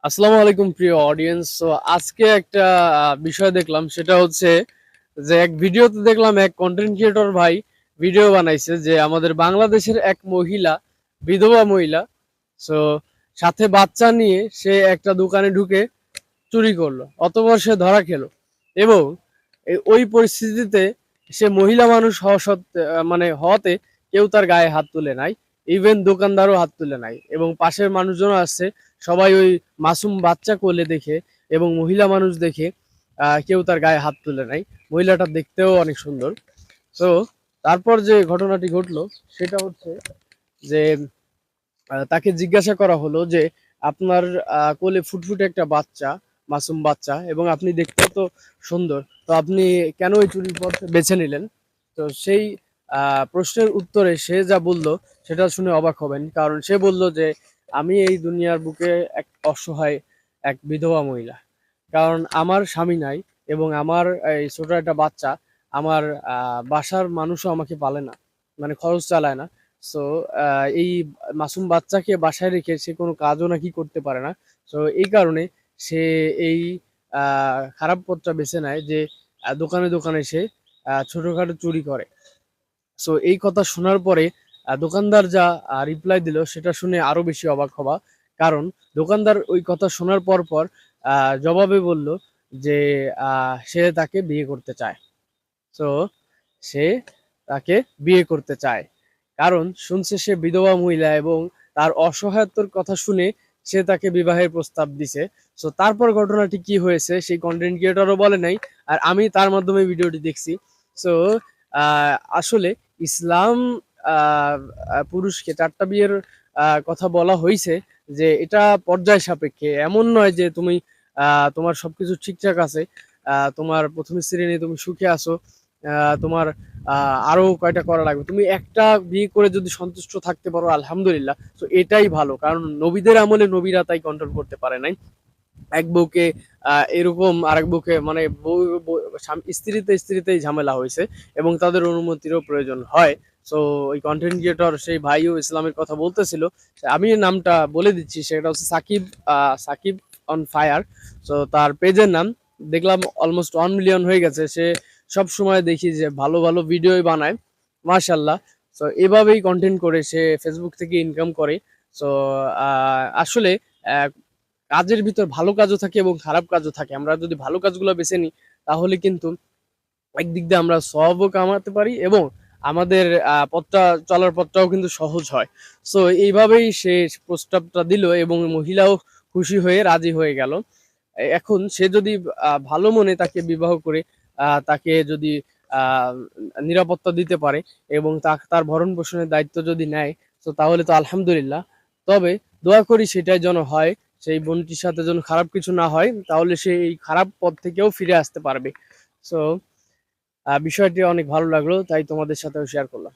আসসালামু আলাইকুম প্রিয় অডিয়েন্স। তো আজকে একটা বিষয় দেখলাম, সেটা হচ্ছে যে এক ভিডিওতে দেখলাম এক কন্টেন্ট ক্রিয়েটর ভাই ভিডিও বানাইছে যে আমাদের বাংলাদেশের এক মহিলা, বিধবা মহিলা, সো সাথে বাচ্চা নিয়ে সে একটা দোকানে ঢুকে চুরি করলো, অতঃপর সে ধরা খেলো। এবং ওই পরিস্থিতিতে সে মহিলা মানুষ হওয়া সত্ত্বে মানে হওয়াতে কেউ তার গায়ে হাত তুলে নাই, ইভেন দোকানদারও হাত তুলে নাই, এবং পাশের মানুষজনও আসছে, সবাই ওই মাসুম বাচ্চা কোলে দেখে এবং মহিলা মানুষ দেখে কেউ তার গায়ে হাত তুলে নাই। মহিলাটা দেখতেও অনেক সুন্দর। তো তারপর যে ঘটনাটি ঘটলো সেটা হচ্ছে যে তাকে জিজ্ঞাসা করা হলো যে আপনার কোলে ফুটফুটে একটা বাচ্চা, মাসুম বাচ্চা, এবং আপনি দেখতে তো সুন্দর, তো আপনি কেন এই চুরির পথ বেছে নিলেন? তো সেই প্রশ্নের উত্তরে সে যা বলল সেটা শুনে অবাক হবেন, কারণ সে বলল যে আমি এই দুনিয়ার বুকে এক অসহায় এক বিধবা মহিলা, কারণ আমার স্বামী নাই এবং আমার এই ছোট একটা বাচ্চা, আমার বাসার মানুষও আমাকে পালে না, মানে খরচ চালায় না। সো এই মাসুম বাচ্চাকে বাসায় রেখে সে কোনো কাজও নাকি করতে পারে না। সো এই কারণে সে এই খারাপ পথটা বেছে নেয় যে দোকানে দোকানে সে ছোটখাটো চুরি করে। সো এই কথা শোনার পরে দোকানদার যা রিপ্লাই দিল সেটা শুনে আরো বেশি অবাক হবা, কারণ দোকানদার ওই কথা শোনার পর পর জবাবে বলল যে সে তাকে বিয়ে করতে চায়। সো সে তাকে বিয়ে করতে চায়, কারণ শুনছে সে বিধবা মহিলা এবং তার অসহায়ত্বর কথা শুনে সে তাকে বিবাহের প্রস্তাব দিছে। সো তারপর ঘটনাটি কি হয়েছে সেই কন্টেন্ট ক্রিয়েটরও বলে নাই, আর আমি তার মাধ্যমে ভিডিওটি দেখছি। সো আসলে ইসলাম পুরুষকে 4টা বিয়ের কথা বলা হয়েছে, যে এটা পর্যায় সাপেক্ষে, এমন নয় যে তুমি তোমার সবকিছু ঠিকঠাক আছে, তোমার প্রথম স্ত্রী নিয়ে তুমি সুখে আছো, তোমার আরো কয়টা করা লাগবে, তুমি একটা বিয়ে করে যদি সন্তুষ্ট থাকতে পারো আলহামদুলিল্লাহ, তো এটাই ভালো, কারণ নবীদের আমলে নবীরা তাই কন্ট্রোল করতে পারে নাই। এক বউকে এরকম আরেক বউকে, মানে স্ত্রীতেই ঝামেলা হয়েছে এবং তাদের অনুমতিরও প্রয়োজন হয়। সো ওই কন্টেন্ট ক্রিয়েটর সেই ভাইও ইসলামের কথা বলতেছিল, আমি নামটা বলে দিচ্ছি, সেটা হচ্ছে Shakib, Shakib on fire. So তার পেজের নাম দেখলাম অলমোস্ট 1 মিলিয়ন হয়ে গেছে। সে সব সময় দেখি যে ভালো ভালো ভিডিওই বানায়, মাশাল্লাহ। সো এভাবেই কন্টেন্ট করে সে ফেসবুক থেকে ইনকাম করে। সো আসলে কাজের ভিতর ভালো কাজও থাকে এবং খারাপ কাজও থাকে। আমরা যদি ভালো কাজগুলো বেছে নিই তাহলে কিন্তু একদিক দিয়ে আমরা সওয়াবও কামাতে পারি এবং আমাদের পথটা চলার পথটাও কিন্তু সহজ হয়। সো এইভাবেই সে প্রস্তাবটা দিল এবং মহিলাও খুশি হয়ে রাজি হয়ে গেল। এখন সে যদি ভালো মনে তাকে বিবাহ করে তাকে যদি আহ নিরাপত্তা দিতে পারে এবং তার ভরণ পোষণের দায়িত্ব যদি নেয়, তো তাহলে তো আলহামদুলিল্লাহ। তবে দোয়া করি সেটাই যেন হয়, সেই বোনটির সাথে যেন খারাপ কিছু না হয়, তাহলে সে এই খারাপ পথ থেকেও ফিরে আসতে পারবে। সো বিষয়টি অনেক ভালো লাগলো, তাই তোমাদের সাথেও শেয়ার করলাম।